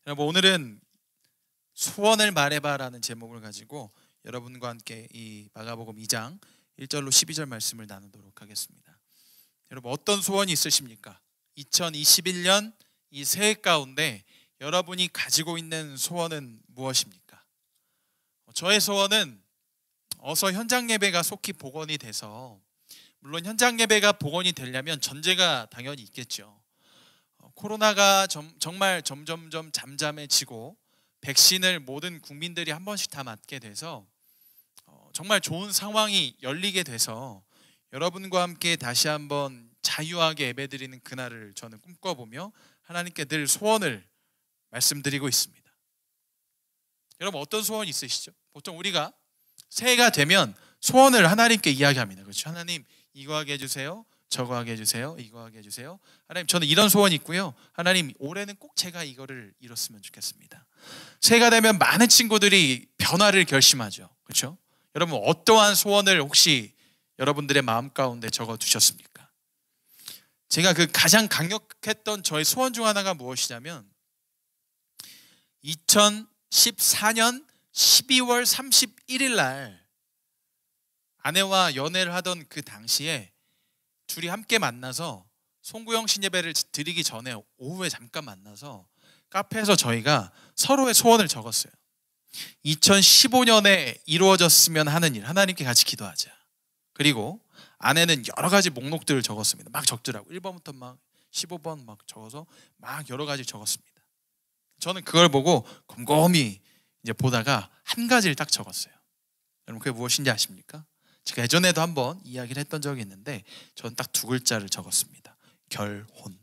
여러분, 오늘은 소원을 말해봐라는 제목을 가지고 여러분과 함께 이 마가복음 2장 1절로 12절 말씀을 나누도록 하겠습니다. 여러분, 어떤 소원이 있으십니까? 2021년 이 새해 가운데 여러분이 가지고 있는 소원은 무엇입니까? 저의 소원은 어서 현장 예배가 속히 복원이 돼서, 물론 현장 예배가 복원이 되려면 전제가 당연히 있겠죠. 코로나가 정말 점점점 잠잠해지고 백신을 모든 국민들이 한 번씩 다 맞게 돼서 정말 좋은 상황이 열리게 돼서 여러분과 함께 다시 한번 자유하게 예배드리는 그날을 저는 꿈꿔보며 하나님께 늘 소원을 말씀드리고 있습니다. 여러분, 어떤 소원이 있으시죠? 보통 우리가 새해가 되면 소원을 하나님께 이야기합니다. 그렇죠? 하나님, 이거 하게 해주세요, 저거 하게 해주세요, 이거 하게 해주세요. 하나님, 저는 이런 소원이 있고요. 하나님, 올해는 꼭 제가 이거를 이뤘으면 좋겠습니다. 새해가 되면 많은 친구들이 변화를 결심하죠. 그렇죠? 여러분, 어떠한 소원을 혹시 여러분들의 마음 가운데 적어 두셨습니까? 제가 가장 강력했던 저의 소원 중 하나가 무엇이냐면 2014년 12월 31일 날 아내와 연애를 하던 그 당시에 둘이 함께 만나서 송구영 신예배를 드리기 전에 오후에 잠깐 만나서 카페에서 저희가 서로의 소원을 적었어요. 2015년에 이루어졌으면 하는 일, 하나님께 같이 기도하자. 그리고 아내는 여러 가지 목록들을 적었습니다. 막 적더라고. 1번부터 막 15번 막 적어서 막 여러 가지 적었습니다. 저는 그걸 보고 곰곰이 이제 보다가 한 가지를 딱 적었어요. 여러분, 그게 무엇인지 아십니까? 제가 예전에도 한번 이야기를 했던 적이 있는데 저는 딱 두 글자를 적었습니다. 결혼.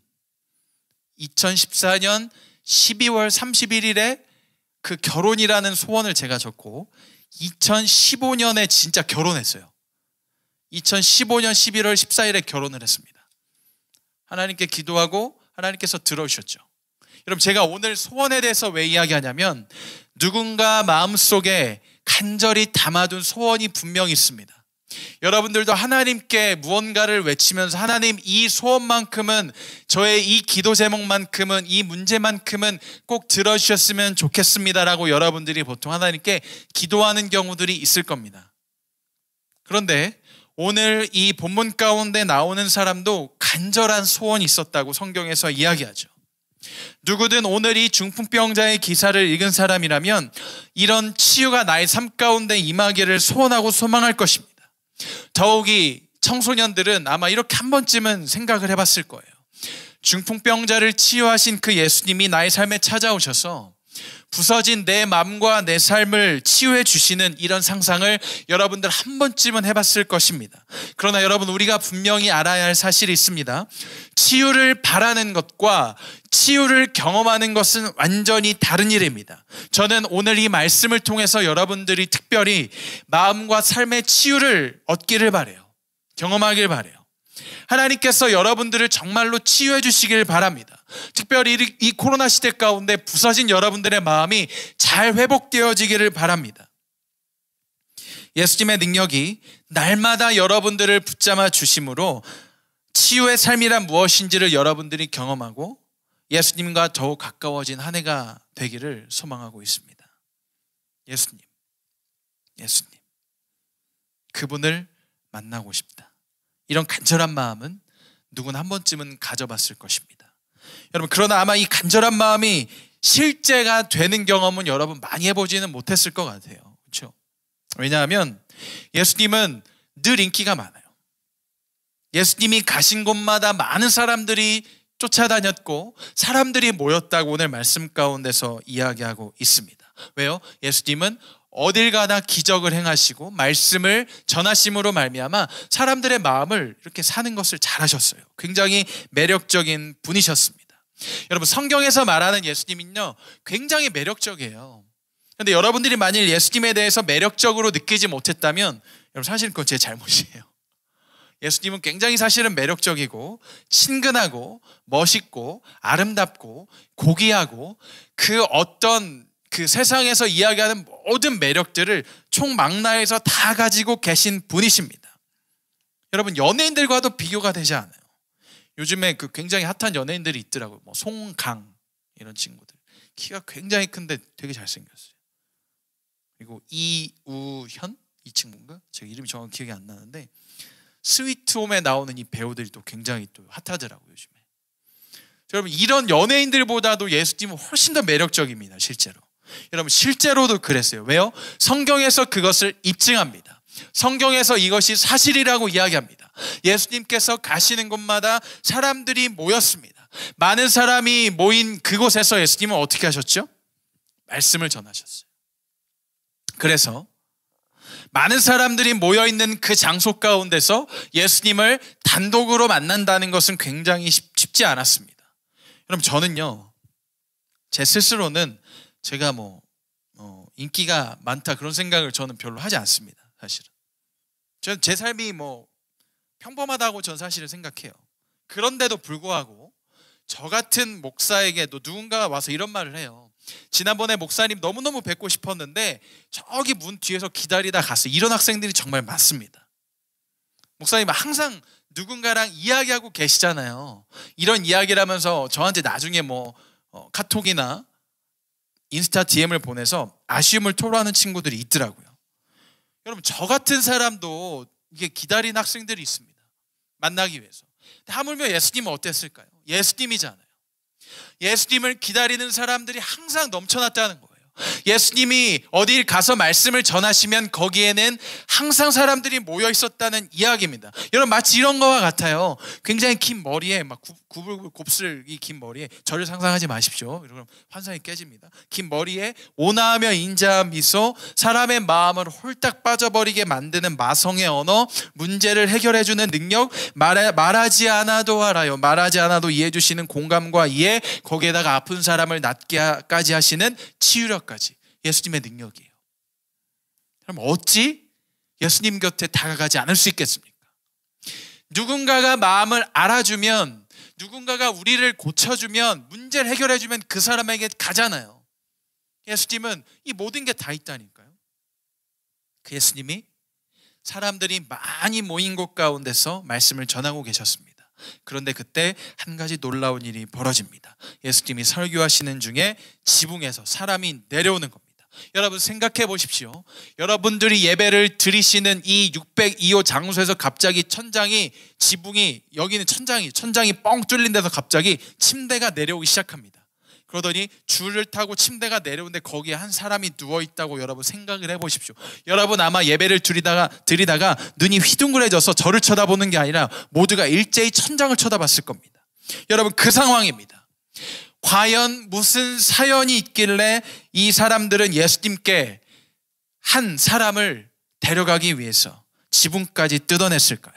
2014년 12월 31일에 그 결혼이라는 소원을 제가 적고 2015년에 진짜 결혼했어요. 2015년 11월 14일에 결혼을 했습니다. 하나님께 기도하고 하나님께서 들어주셨죠. 여러분, 제가 오늘 소원에 대해서 왜 이야기하냐면 누군가 마음속에 간절히 담아둔 소원이 분명히 있습니다. 여러분들도 하나님께 무언가를 외치면서 하나님, 이 소원만큼은, 저의 이 기도 제목만큼은, 이 문제만큼은 꼭 들어주셨으면 좋겠습니다라고 여러분들이 보통 하나님께 기도하는 경우들이 있을 겁니다. 그런데 오늘 이 본문 가운데 나오는 사람도 간절한 소원이 있었다고 성경에서 이야기하죠. 누구든 오늘 이 중풍병자의 기사를 읽은 사람이라면 이런 치유가 나의 삶 가운데 임하기를 소원하고 소망할 것입니다. 더욱이 청소년들은 아마 이렇게 한 번쯤은 생각을 해봤을 거예요. 중풍병자를 치유하신 그 예수님이 나의 삶에 찾아오셔서 부서진 내 마음과 내 삶을 치유해 주시는 이런 상상을 여러분들 한 번쯤은 해봤을 것입니다. 그러나 여러분, 우리가 분명히 알아야 할 사실이 있습니다. 치유를 바라는 것과 치유를 경험하는 것은 완전히 다른 일입니다. 저는 오늘 이 말씀을 통해서 여러분들이 특별히 마음과 삶의 치유를 얻기를 바라요. 경험하길 바라요. 하나님께서 여러분들을 정말로 치유해 주시길 바랍니다. 특별히 이 코로나 시대 가운데 부서진 여러분들의 마음이 잘 회복되어지기를 바랍니다. 예수님의 능력이 날마다 여러분들을 붙잡아 주심으로 치유의 삶이란 무엇인지를 여러분들이 경험하고 예수님과 더욱 가까워진 한 해가 되기를 소망하고 있습니다. 예수님, 그분을 만나고 싶다. 이런 간절한 마음은 누구나 한 번쯤은 가져봤을 것입니다. 여러분, 그러나 아마 이 간절한 마음이 실제가 되는 경험은 여러분 많이 해보지는 못했을 것 같아요. 그렇죠? 왜냐하면 예수님은 늘 인기가 많아요. 예수님이 가신 곳마다 많은 사람들이 쫓아다녔고 사람들이 모였다고 오늘 말씀 가운데서 이야기하고 있습니다. 왜요? 예수님은 어딜 가나 기적을 행하시고 말씀을 전하심으로 말미암아 사람들의 마음을 이렇게 사는 것을 잘하셨어요. 굉장히 매력적인 분이셨습니다. 여러분, 성경에서 말하는 예수님은요, 굉장히 매력적이에요. 그런데 여러분들이 만일 예수님에 대해서 매력적으로 느끼지 못했다면 여러분, 사실은 그건 제 잘못이에요. 예수님은 굉장히 사실은 매력적이고 친근하고 멋있고 아름답고 고귀하고 그 어떤 그 세상에서 이야기하는 모든 매력들을 총망라해서 다 가지고 계신 분이십니다. 여러분, 연예인들과도 비교가 되지 않아요. 요즘에 굉장히 핫한 연예인들이 있더라고요. 송강 이런 친구들. 키가 굉장히 큰데 되게 잘생겼어요. 그리고 이우현? 이 친구인가? 제가 이름이 정확히 기억이 안 나는데 스위트홈에 나오는 이 배우들이 또 굉장히 또 핫하더라고요, 요즘에. 여러분, 이런 연예인들보다도 예수님은 훨씬 더 매력적입니다, 실제로. 여러분, 실제로도 그랬어요. 왜요? 성경에서 그것을 입증합니다. 성경에서 이것이 사실이라고 이야기합니다. 예수님께서 가시는 곳마다 사람들이 모였습니다. 많은 사람이 모인 그곳에서 예수님은 어떻게 하셨죠? 말씀을 전하셨어요. 그래서 많은 사람들이 모여있는 그 장소 가운데서 예수님을 단독으로 만난다는 것은 굉장히 쉽지 않았습니다. 여러분, 저는요, 제 스스로는 제가 인기가 많다 그런 생각을 저는 별로 하지 않습니다. 사실은 저는 제 삶이 평범하다고 저는 사실은 생각해요. 그런데도 불구하고 저 같은 목사에게도 누군가가 와서 이런 말을 해요. 지난번에 목사님 너무너무 뵙고 싶었는데 저기 문 뒤에서 기다리다 갔어요. 이런 학생들이 정말 많습니다. 목사님 항상 누군가랑 이야기하고 계시잖아요. 이런 이야기를 하면서 저한테 나중에 카톡이나 인스타 DM을 보내서 아쉬움을 토로하는 친구들이 있더라고요. 여러분, 저 같은 사람도 이게 기다린 학생들이 있습니다. 만나기 위해서. 하물며 예수님은 어땠을까요? 예수님이잖아요. 예수님을 기다리는 사람들이 항상 넘쳐났다는 거예요. 예수님이 어딜 가서 말씀을 전하시면 거기에는 항상 사람들이 모여 있었다는 이야기입니다. 여러분, 마치 이런 거와 같아요. 굉장히 긴 머리에 구불구불 곱슬 이 긴 머리에, 저를 상상하지 마십시오. 그럼 환상이 깨집니다. 긴 머리에 온화하며 인자한 미소, 사람의 마음을 홀딱 빠져버리게 만드는 마성의 언어, 문제를 해결해주는 능력, 말하지 않아도 알아요. 말하지 않아도 이해해 주시는 공감과 이해, 거기에다가 아픈 사람을 낫게까지 하시는 치유력 까지 예수님의 능력이에요. 그럼 어찌 예수님 곁에 다가가지 않을 수 있겠습니까? 누군가가 마음을 알아주면, 누군가가 우리를 고쳐주면, 문제를 해결해주면 그 사람에게 가잖아요. 예수님은 이 모든 게 다 있다니까요. 그 예수님이 사람들이 많이 모인 곳 가운데서 말씀을 전하고 계셨습니다. 그런데 그때 한 가지 놀라운 일이 벌어집니다. 예수님이 설교하시는 중에 지붕에서 사람이 내려오는 겁니다. 여러분, 생각해 보십시오. 여러분들이 예배를 드리시는 이 602호 장소에서 갑자기 지붕이, 여기는 천장이 뻥 뚫린 데서 갑자기 침대가 내려오기 시작합니다. 그러더니 줄을 타고 침대가 내려오는데 거기에 한 사람이 누워있다고 여러분 생각을 해보십시오. 여러분, 아마 예배를 드리다가 눈이 휘둥그레져서 저를 쳐다보는 게 아니라 모두가 일제히 천장을 쳐다봤을 겁니다. 여러분, 그 상황입니다. 과연 무슨 사연이 있길래 이 사람들은 예수님께 한 사람을 데려가기 위해서 지붕까지 뜯어냈을까요?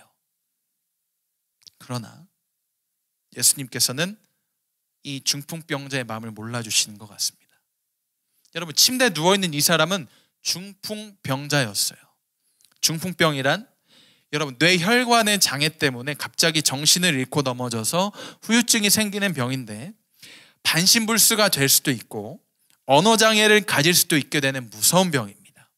그러나 예수님께서는 이 중풍병자의 마음을 몰라주시는 것 같습니다. 여러분, 침대에 누워있는 이 사람은 중풍병자였어요. 중풍병이란, 여러분, 뇌혈관의 장애 때문에 갑자기 정신을 잃고 넘어져서 후유증이 생기는 병인데, 반신불수가 될 수도 있고 언어장애를 가질 수도 있게 되는 무서운 병입니다.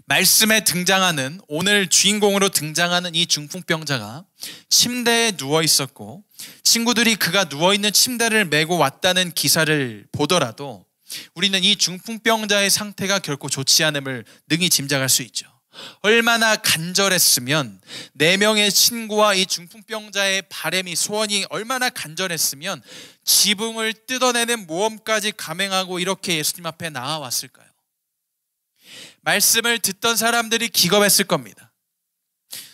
말씀에 등장하는, 오늘 주인공으로 등장하는 이 중풍병자가 침대에 누워 있었고 친구들이 그가 누워있는 침대를 메고 왔다는 기사를 보더라도 우리는 이 중풍병자의 상태가 결코 좋지 않음을 능히 짐작할 수 있죠. 얼마나 간절했으면, 4명의 친구와 이 중풍병자의 바람이, 소원이 얼마나 간절했으면 지붕을 뜯어내는 모험까지 감행하고 이렇게 예수님 앞에 나아왔을까요? 말씀을 듣던 사람들이 기겁했을 겁니다.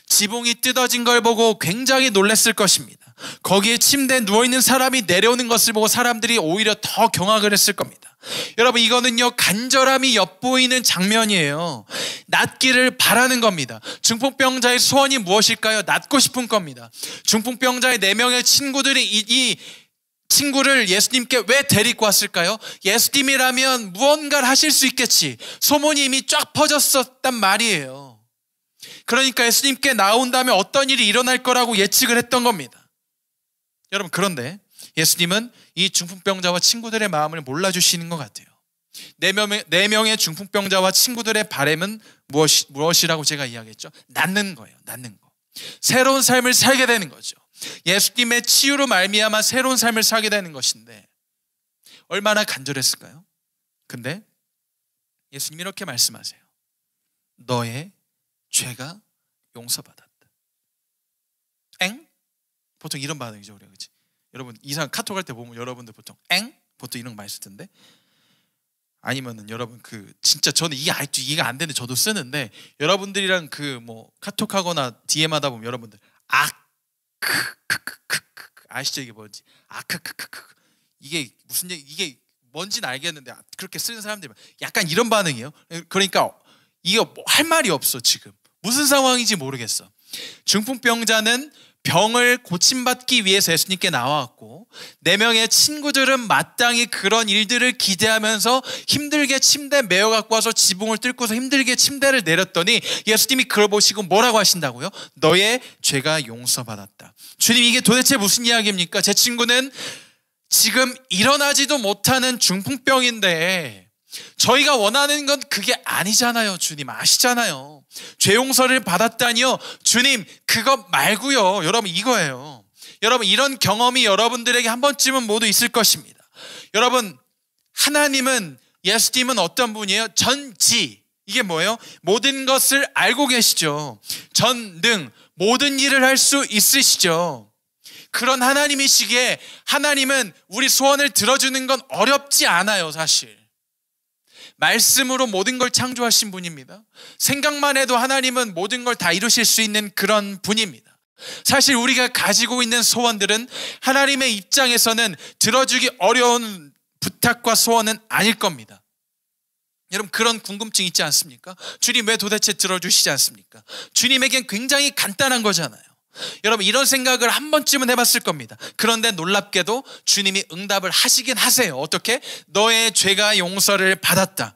지붕이 뜯어진 걸 보고 굉장히 놀랐을 것입니다. 거기에 침대에 누워있는 사람이 내려오는 것을 보고 사람들이 오히려 더 경악을 했을 겁니다. 여러분, 이거는요, 간절함이 엿보이는 장면이에요. 낫기를 바라는 겁니다. 중풍병자의 소원이 무엇일까요? 낫고 싶은 겁니다. 중풍병자의 4명의 친구들이 이 친구를 예수님께 왜 데리고 왔을까요? 예수님이라면 무언가를 하실 수 있겠지. 소문이 이미 쫙 퍼졌었단 말이에요. 그러니까 예수님께 나온다면 어떤 일이 일어날 거라고 예측을 했던 겁니다. 여러분, 그런데 예수님은 이 중풍병자와 친구들의 마음을 몰라주시는 것 같아요. 4명의 중풍병자와 친구들의 바람은 무엇이라고 제가 이야기했죠? 낫는 거예요. 낫는 거. 새로운 삶을 살게 되는 거죠. 예수님의 치유로 말미암아 새로운 삶을 살게 되는 것인데, 얼마나 간절했을까요? 근데 예수님이 이렇게 말씀하세요. 너의 죄가 용서받았다. 엥? 보통 이런 반응이죠, 우리가. 그치? 여러분 이상 카톡 할 때 보면 여러분들 보통 엥? 보통 이런 거 많이 쓸 텐데, 아니면은 여러분 진짜 저는 이게 아직도 이해가 안 되는데 저도 쓰는데, 여러분들이랑 카톡 하거나 DM 하다 보면 여러분들 아시죠? 이게 뭔지 이게 무슨 얘기, 이게 뭔지는 알겠는데 그렇게 쓰는 사람들이 약간 이런 반응이에요. 그러니까 이거 할 말이 없어. 지금 무슨 상황인지 모르겠어. 중풍병자는 병을 고침받기 위해서 예수님께 나와왔고, 4명의 친구들은 마땅히 그런 일들을 기대하면서 힘들게 침대 메어 갖고 와서 지붕을 뚫고서 힘들게 침대를 내렸더니 예수님이 그걸 보시고 뭐라고 하신다고요? 너의 죄가 용서받았다. 주님, 이게 도대체 무슨 이야기입니까? 제 친구는 지금 일어나지도 못하는 중풍병인데 저희가 원하는 건 그게 아니잖아요. 주님 아시잖아요. 죄 용서를 받았다니요. 주님 그거 말고요. 여러분 이거예요. 여러분 이런 경험이 여러분들에게 한 번쯤은 모두 있을 것입니다. 여러분 하나님은, 예수님은 어떤 분이에요? 전지, 이게 뭐예요? 모든 것을 알고 계시죠. 전능, 모든 일을 할 수 있으시죠. 그런 하나님이시기에 하나님은 우리 소원을 들어주는 건 어렵지 않아요. 사실 말씀으로 모든 걸 창조하신 분입니다. 생각만 해도 하나님은 모든 걸 다 이루실 수 있는 그런 분입니다. 사실 우리가 가지고 있는 소원들은 하나님의 입장에서는 들어주기 어려운 부탁과 소원은 아닐 겁니다. 여러분 그런 궁금증 있지 않습니까? 주님 왜 도대체 들어주시지 않습니까? 주님에겐 굉장히 간단한 거잖아요. 여러분 이런 생각을 한 번쯤은 해봤을 겁니다. 그런데 놀랍게도 주님이 응답을 하시긴 하세요. 어떻게? 너의 죄가 용서를 받았다.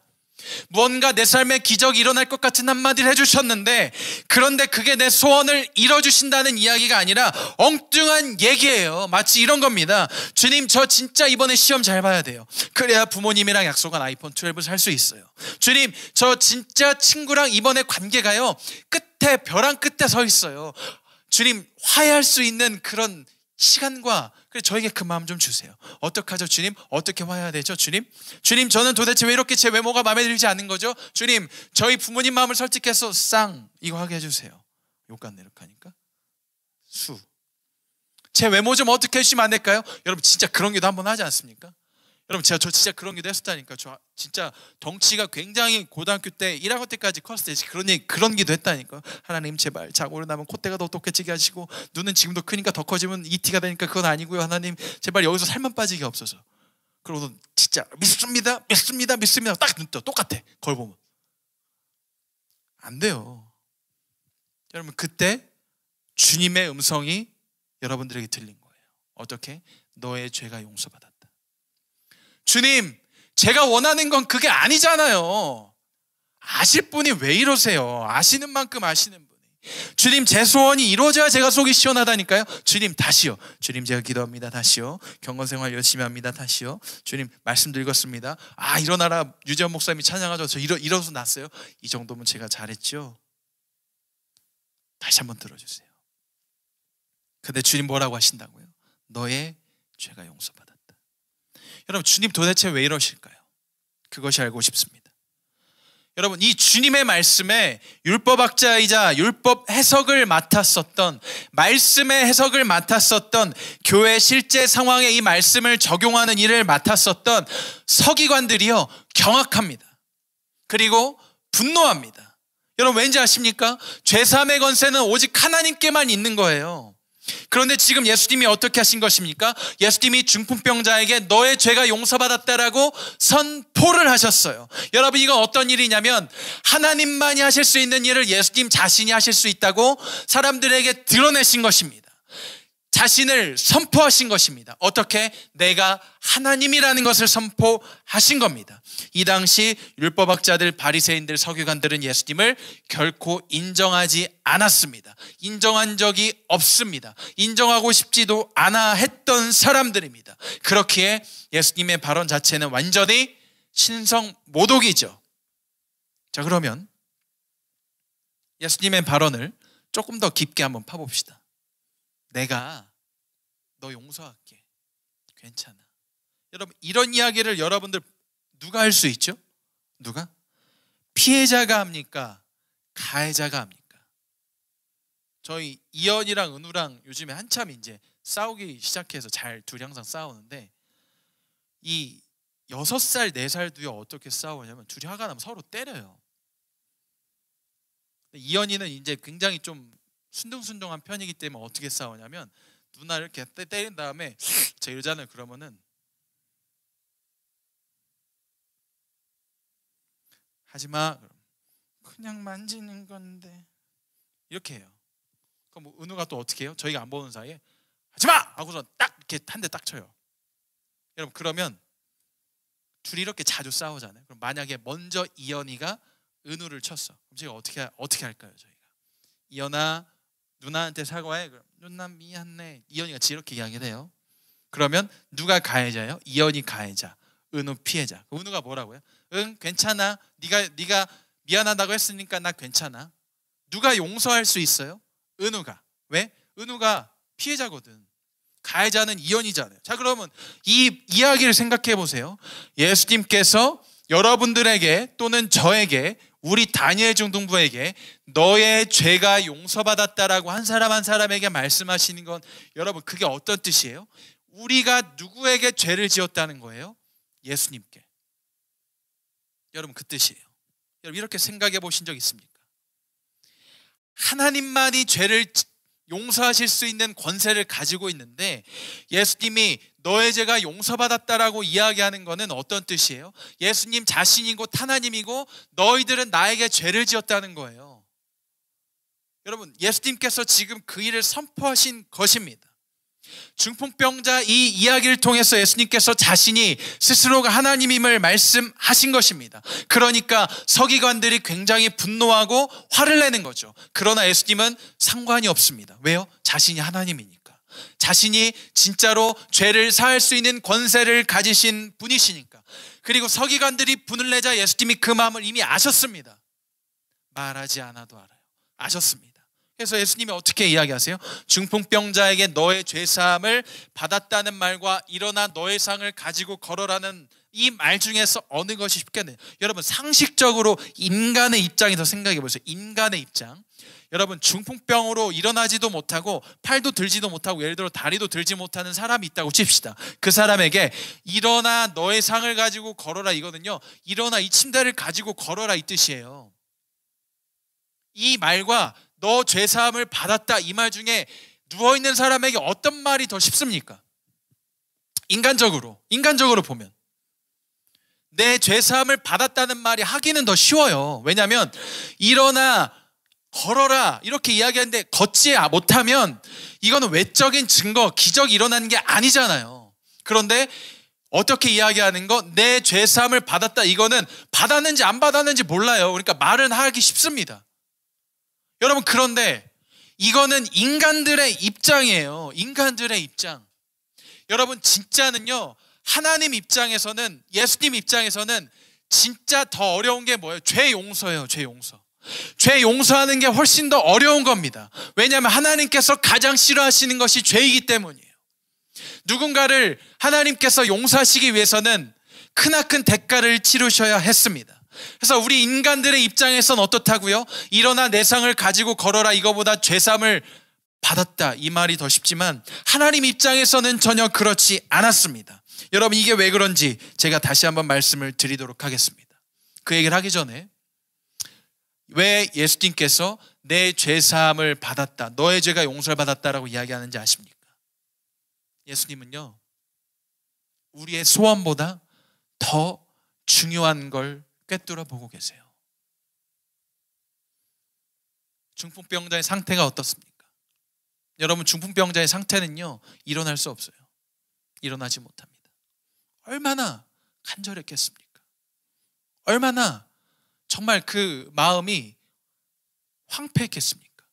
무언가 내 삶에 기적이 일어날 것 같은 한마디를 해주셨는데, 그런데 그게 내 소원을 이뤄주신다는 이야기가 아니라 엉뚱한 얘기예요. 마치 이런 겁니다. 주님 저 진짜 이번에 시험 잘 봐야 돼요. 그래야 부모님이랑 약속한 아이폰 12을 살 수 있어요. 주님 저 진짜 친구랑 이번에 관계가요 끝에, 벼랑 끝에 서 있어요. 주님 화해할 수 있는 그런 시간과 저에게 그 마음 좀 주세요. 어떡하죠 주님? 어떻게 화해해야 되죠 주님? 주님 저는 도대체 왜 이렇게 제 외모가 마음에 들지 않는 거죠? 주님 저희 부모님 마음을 설득해서 쌍 이거 하게 해주세요. 욕 같네 이렇게 하니까. 제 외모 좀 어떻게 해주시면 안 될까요? 여러분 진짜 그런 기도 한번 하지 않습니까? 여러분 저 진짜 그런 기도 했었다니까. 저 진짜 덩치가 굉장히 고등학교 때 1학년 때까지 컸을 때 그런 기도 했다니까. 하나님 제발 자고 일어나면 콧대가 더 똑개지게 하시고, 눈은 지금도 크니까 더 커지면 ET가 되니까 그건 아니고요. 하나님 제발 여기서 살만 빠지게 없어서. 그러고 진짜 믿습니다 딱 눈 떠. 똑같아. 거울 보면 안 돼요. 여러분 그때 주님의 음성이 여러분들에게 들린 거예요. 어떻게? 너의 죄가 용서받았다. 주님 제가 원하는 건 그게 아니잖아요. 아실 분이 왜 이러세요? 아시는 만큼 아시는 분이. 주님 제 소원이 이루어져야 제가 속이 시원하다니까요. 주님 다시요. 주님 제가 기도합니다. 다시요. 경건생활 열심히 합니다. 다시요. 주님 말씀도 읽었습니다. 일어나라 유재원 목사님이 찬양하죠. 저 일어서 났어요. 이 정도면 제가 잘했죠. 다시 한번 들어주세요. 근데 주님 뭐라고 하신다고요? 너의 죄가 용서받았다. 여러분 주님 도대체 왜 이러실까요? 그것이 알고 싶습니다. 여러분 이 주님의 말씀에 율법학자이자 율법 해석을 맡았었던, 말씀의 해석을 맡았었던, 교회 실제 상황에 이 말씀을 적용하는 일을 맡았었던 서기관들이요 경악합니다. 그리고 분노합니다. 여러분 왠지 아십니까? 죄사함의 권세는 오직 하나님께만 있는 거예요. 그런데 지금 예수님이 어떻게 하신 것입니까? 예수님이 중풍병자에게 너의 죄가 용서받았다라고 선포를 하셨어요. 여러분 이건 어떤 일이냐면 하나님만이 하실 수 있는 일을 예수님 자신이 하실 수 있다고 사람들에게 드러내신 것입니다. 자신을 선포하신 것입니다. 어떻게? 내가 하나님이라는 것을 선포하신 겁니다. 이 당시 율법학자들, 바리새인들, 서기관들은 예수님을 결코 인정하지 않았습니다. 인정한 적이 없습니다. 인정하고 싶지도 않아 했던 사람들입니다. 그렇기에 예수님의 발언 자체는 완전히 신성모독이죠. 자, 그러면 예수님의 발언을 조금 더 깊게 한번 파봅시다. 내가 너 용서할게. 괜찮아. 여러분, 이런 이야기를 여러분들 누가 할 수 있죠? 누가? 피해자가 합니까? 가해자가 합니까? 저희 이연이랑 은우랑 요즘에 한참 이제 싸우기 시작해서 둘이 항상 싸우는데, 이 6살, 4살도요 어떻게 싸우냐면 둘이 화가 나면 서로 때려요. 이연이는 이제 굉장히 좀 순둥순둥한 편이기 때문에 어떻게 싸우냐면, 누나를 이렇게 때린 다음에 제 여자는 그러면은 하지마, 그냥 만지는 건데, 이렇게 해요. 그럼 뭐 은우가 또 어떻게 해요? 저희가 안 보는 사이에 하지마! 하고서 딱 이렇게 한 대 딱 쳐요. 여러분, 그러면 둘이 이렇게 자주 싸우잖아요. 그럼 만약에 먼저 이연이가 은우를 쳤어. 그럼 제가 어떻게 할까요? 저희가 이연아, 누나한테 사과해. 그럼 누나 미안해. 이연이가 이렇게 이야기를 해요. 그러면 누가 가해자예요? 이연이 가해자, 은우 피해자. 은우가 뭐라고요? 응, 괜찮아. 네가 미안하다고 했으니까 나 괜찮아. 누가 용서할 수 있어요? 은우가. 왜? 은우가 피해자거든. 가해자는 이연이잖아요. 자, 그러면 이 이야기를 생각해 보세요. 예수님께서 여러분들에게 또는 저에게, 우리 다니엘 중등부에게 너의 죄가 용서받았다라고 한 사람 한 사람에게 말씀하시는 건, 여러분, 그게 어떤 뜻이에요? 우리가 누구에게 죄를 지었다는 거예요? 예수님께. 여러분, 그 뜻이에요. 여러분, 이렇게 생각해 보신 적 있습니까? 하나님만이 죄를 용서하실 수 있는 권세를 가지고 있는데, 예수님이 너의 죄가 용서받았다라고 이야기하는 것은 어떤 뜻이에요? 예수님 자신이 곧 하나님이고 너희들은 나에게 죄를 지었다는 거예요. 여러분, 예수님께서 지금 그 일을 선포하신 것입니다. 중풍병자 이 이야기를 통해서 예수님께서 자신이 스스로가 하나님임을 말씀하신 것입니다. 그러니까 서기관들이 굉장히 분노하고 화를 내는 거죠. 그러나 예수님은 상관이 없습니다. 왜요? 자신이 하나님이니까. 자신이 진짜로 죄를 사할 수 있는 권세를 가지신 분이시니까. 그리고 서기관들이 분을 내자 예수님이 그 마음을 이미 아셨습니다. 말하지 않아도 알아요. 아셨습니다. 그래서 예수님이 어떻게 이야기하세요? 중풍병자에게 너의 죄사함을 받았다는 말과 일어나 너의 상을 가지고 걸어라는 이 말 중에서 어느 것이 쉽겠네요? 여러분, 상식적으로 인간의 입장에서 생각해 보세요. 인간의 입장. 여러분, 중풍병으로 일어나지도 못하고 팔도 들지도 못하고 예를 들어 다리도 들지 못하는 사람이 있다고 칩시다. 그 사람에게 일어나 너의 상을 가지고 걸어라, 이거는요, 일어나 이 침대를 가지고 걸어라 이 뜻이에요. 이 말과 너 죄사함을 받았다 이 말 중에 누워있는 사람에게 어떤 말이 더 쉽습니까? 인간적으로 보면 내 죄사함을 받았다는 말이 하기는 더 쉬워요. 왜냐하면 일어나 걸어라 이렇게 이야기하는데 걷지 못하면 이거는 외적인 증거, 기적이 일어나는 게 아니잖아요. 그런데 어떻게 이야기하는 거? 내 죄사함을 받았다, 이거는 받았는지 안 받았는지 몰라요. 그러니까 말은 하기 쉽습니다. 여러분, 그런데 이거는 인간들의 입장이에요. 인간들의 입장. 여러분, 진짜는요, 하나님 입장에서는, 예수님 입장에서는 진짜 더 어려운 게 뭐예요? 죄 용서예요. 죄 용서. 죄 용서하는 게 훨씬 더 어려운 겁니다. 왜냐하면 하나님께서 가장 싫어하시는 것이 죄이기 때문이에요. 누군가를 하나님께서 용서하시기 위해서는 크나큰 대가를 치르셔야 했습니다. 그래서 우리 인간들의 입장에선 어떻다고요? 일어나 내 상을 가지고 걸어라, 이거보다 죄사함을 받았다 이 말이 더 쉽지만 하나님 입장에서는 전혀 그렇지 않았습니다. 여러분, 이게 왜 그런지 제가 다시 한번 말씀을 드리도록 하겠습니다. 그 얘기를 하기 전에, 왜 예수님께서 내 죄사함을 받았다, 너의 죄가 용서를 받았다라고 이야기하는지 아십니까? 예수님은요, 우리의 소원보다 더 중요한 걸 꿰뚫어 보고 계세요. 중풍병자의 상태가 어떻습니까? 여러분, 중풍병자의 상태는요, 일어날 수 없어요. 일어나지 못합니다. 얼마나 간절했겠습니까? 얼마나 정말 그 마음이 황폐했겠습니까?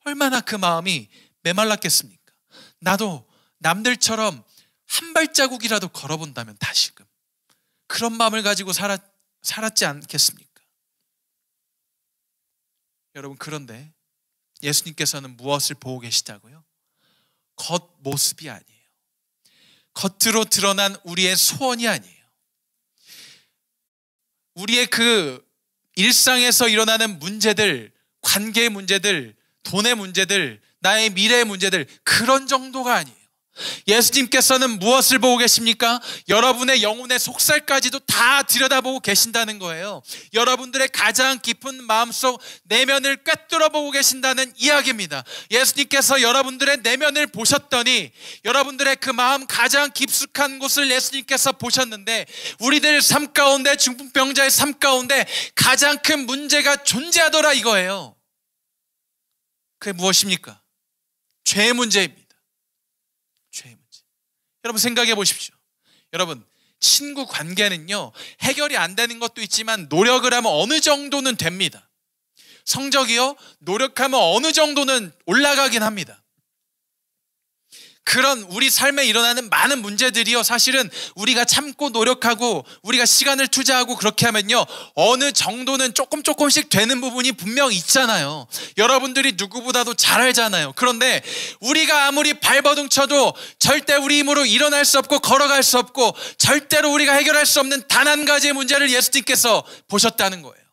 얼마나 그 마음이 메말랐겠습니까? 나도 남들처럼 한 발자국이라도 걸어본다면 다시금, 그런 마음을 가지고 살았지 않겠습니까? 여러분, 그런데 예수님께서는 무엇을 보고 계시다고요? 겉모습이 아니에요. 겉으로 드러난 우리의 소원이 아니에요. 우리의 그 일상에서 일어나는 문제들, 관계의 문제들, 돈의 문제들, 나의 미래의 문제들, 그런 정도가 아니에요. 예수님께서는 무엇을 보고 계십니까? 여러분의 영혼의 속살까지도 다 들여다보고 계신다는 거예요. 여러분들의 가장 깊은 마음속 내면을 꿰뚫어 보고 계신다는 이야기입니다. 예수님께서 여러분들의 내면을 보셨더니 여러분들의 그 마음 가장 깊숙한 곳을 예수님께서 보셨는데, 우리들 삶 가운데, 중풍병자의 삶 가운데 가장 큰 문제가 존재하더라 이거예요. 그게 무엇입니까? 죄의 문제입니다. 죄의 문제. 여러분 생각해 보십시오. 여러분, 친구 관계는요, 해결이 안 되는 것도 있지만 노력을 하면 어느 정도는 됩니다. 성적이요, 노력하면 어느 정도는 올라가긴 합니다. 그런 우리 삶에 일어나는 많은 문제들이요, 사실은 우리가 참고 노력하고 우리가 시간을 투자하고 그렇게 하면요, 어느 정도는 조금씩 되는 부분이 분명 있잖아요. 여러분들이 누구보다도 잘 알잖아요. 그런데 우리가 아무리 발버둥 쳐도 절대 우리 힘으로 일어날 수 없고 걸어갈 수 없고 절대로 우리가 해결할 수 없는 단 한 가지의 문제를 예수님께서 보셨다는 거예요.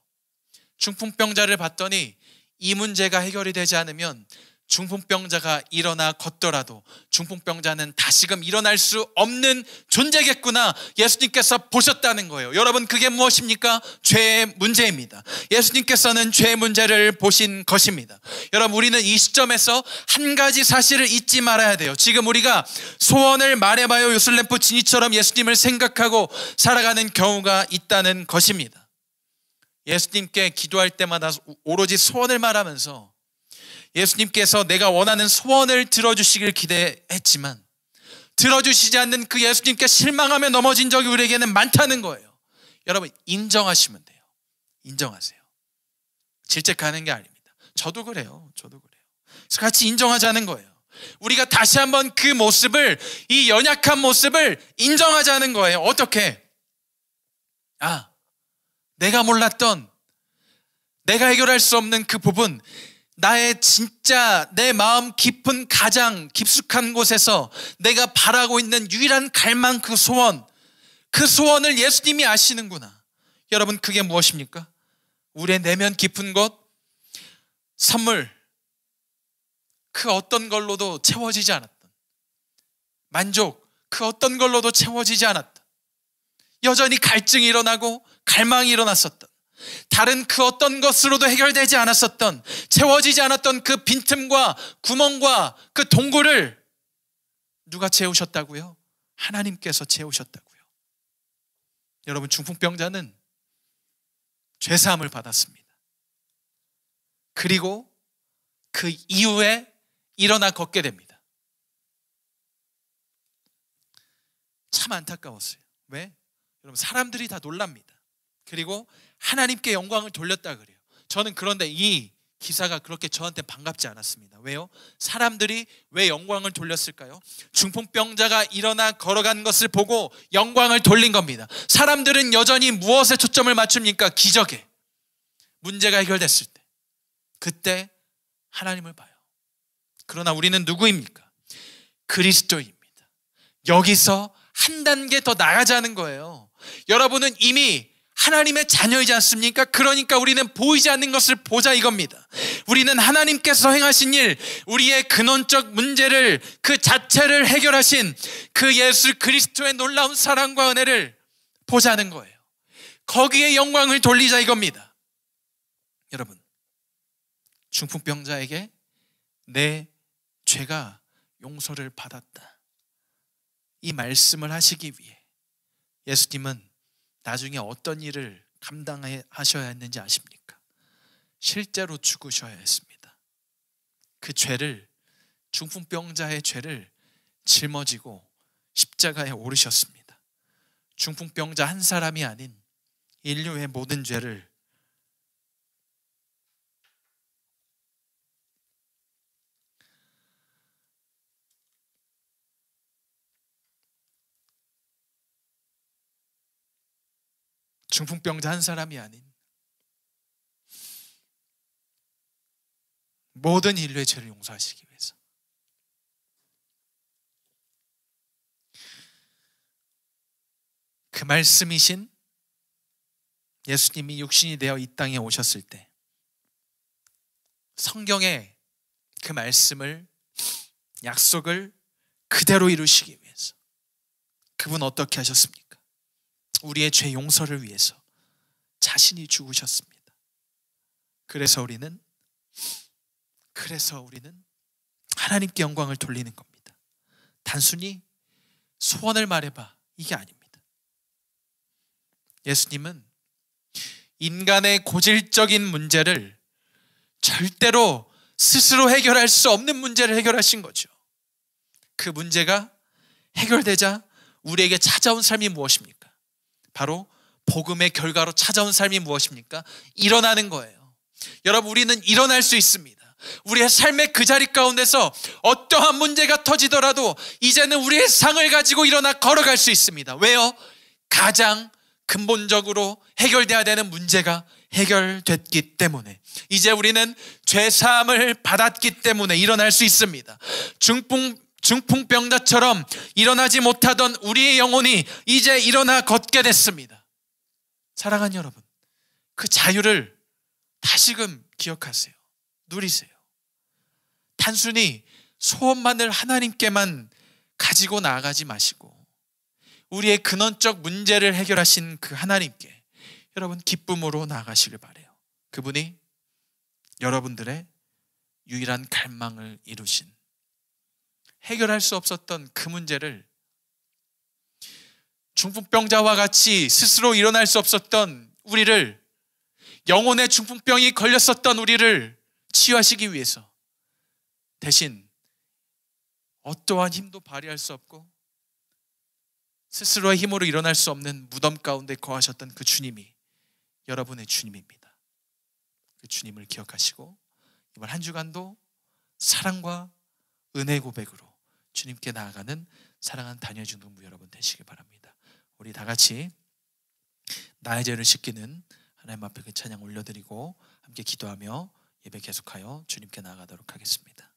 중풍병자를 봤더니 이 문제가 해결이 되지 않으면 중풍병자가 일어나 걷더라도 중풍병자는 다시금 일어날 수 없는 존재겠구나, 예수님께서 보셨다는 거예요. 여러분, 그게 무엇입니까? 죄의 문제입니다. 예수님께서는 죄의 문제를 보신 것입니다. 여러분, 우리는 이 시점에서 한 가지 사실을 잊지 말아야 돼요. 지금 우리가 소원을 말해봐요 요술램프 지니처럼 예수님을 생각하고 살아가는 경우가 있다는 것입니다. 예수님께 기도할 때마다 오로지 소원을 말하면서 예수님께서 내가 원하는 소원을 들어주시길 기대했지만 들어주시지 않는 그 예수님께 실망하며 넘어진 적이 우리에게는 많다는 거예요. 여러분, 인정하시면 돼요. 인정하세요. 질책하는 게 아닙니다. 저도 그래요. 그래서 같이 인정하자는 거예요. 우리가 다시 한번 그 모습을, 이 연약한 모습을 인정하자는 거예요. 어떻게? 내가 몰랐던, 내가 해결할 수 없는 그 부분, 나의 진짜 내 마음 깊은 가장 깊숙한 곳에서 내가 바라고 있는 유일한 갈망, 그 소원을 예수님이 아시는구나. 여러분, 그게 무엇입니까? 우리의 내면 깊은 곳, 선물, 그 어떤 걸로도 채워지지 않았던 만족, 그 어떤 걸로도 채워지지 않았던, 여전히 갈증이 일어나고 갈망이 일어났었던, 다른 그 어떤 것으로도 해결되지 않았었던, 채워지지 않았던 그 빈틈과 구멍과 그 동굴을 누가 채우셨다고요? 하나님께서 채우셨다고요. 여러분, 중풍병자는 죄사함을 받았습니다. 그리고 그 이후에 일어나 걷게 됩니다. 참 안타까웠어요. 왜? 여러분, 사람들이 다 놀랍니다. 그리고 하나님께 영광을 돌렸다 그래요. 저는 그런데 이 기사가 그렇게 저한테 반갑지 않았습니다. 왜요? 사람들이 왜 영광을 돌렸을까요? 중풍병자가 일어나 걸어간 것을 보고 영광을 돌린 겁니다. 사람들은 여전히 무엇에 초점을 맞춥니까? 기적에. 문제가 해결됐을 때, 그때 하나님을 봐요. 그러나 우리는 누구입니까? 그리스도입니다. 여기서 한 단계 더 나아가자는 거예요. 여러분은 이미 하나님의 자녀이지 않습니까? 그러니까 우리는 보이지 않는 것을 보자 이겁니다. 우리는 하나님께서 행하신 일, 우리의 근원적 문제를, 그 자체를 해결하신 그 예수 그리스도의 놀라운 사랑과 은혜를 보자는 거예요. 거기에 영광을 돌리자 이겁니다. 여러분, 중풍병자에게 내 죄가 용서를 받았다, 이 말씀을 하시기 위해 예수님은 나중에 어떤 일을 감당하셔야 했는지 아십니까? 실제로 죽으셔야 했습니다. 그 죄를, 중풍병자의 죄를 짊어지고 십자가에 오르셨습니다. 중풍병자 한 사람이 아닌 인류의 모든 죄를 중풍병자 한 사람이 아닌 모든 인류의 죄를 용서하시기 위해서. 그 말씀이신 예수님이 육신이 되어 이 땅에 오셨을 때 성경의 그 말씀을, 약속을 그대로 이루시기 위해서 그분 어떻게 하셨습니까? 우리의 죄 용서를 위해서 자신이 죽으셨습니다. 그래서 우리는 하나님께 영광을 돌리는 겁니다. 단순히 소원을 말해봐, 이게 아닙니다. 예수님은 인간의 고질적인 문제를 절대로 스스로 해결할 수 없는 문제를 해결하신 거죠. 그 문제가 해결되자 우리에게 찾아온 삶이 무엇입니까? 바로 복음의 결과로 찾아온 삶이 무엇입니까? 일어나는 거예요. 여러분, 우리는 일어날 수 있습니다. 우리의 삶의 그 자리 가운데서 어떠한 문제가 터지더라도 이제는 우리의 상을 가지고 일어나 걸어갈 수 있습니다. 왜요? 가장 근본적으로 해결돼야 되는 문제가 해결됐기 때문에, 이제 우리는 죄사함을 받았기 때문에 일어날 수 있습니다. 중풍병자처럼 일어나지 못하던 우리의 영혼이 이제 일어나 걷게 됐습니다. 사랑하는 여러분, 그 자유를 다시금 기억하세요. 누리세요. 단순히 소원만을 하나님께만 가지고 나아가지 마시고 우리의 근원적 문제를 해결하신 그 하나님께 여러분 기쁨으로 나아가시길 바라요. 그분이 여러분들의 유일한 갈망을 이루신, 해결할 수 없었던 그 문제를, 중풍병자와 같이 스스로 일어날 수 없었던 우리를, 영혼의 중풍병이 걸렸었던 우리를 치유하시기 위해서 대신 어떠한 힘도 발휘할 수 없고 스스로의 힘으로 일어날 수 없는 무덤 가운데 거하셨던 그 주님이 여러분의 주님입니다. 그 주님을 기억하시고 이번 한 주간도 사랑과 은혜 고백으로 주님께 나아가는 사랑하는 다니엘 중등부 여러분 되시기 바랍니다. 우리 다 같이 나의 죄를 씻기는 하나님 앞에 그 찬양 올려드리고 함께 기도하며 예배 계속하여 주님께 나아가도록 하겠습니다.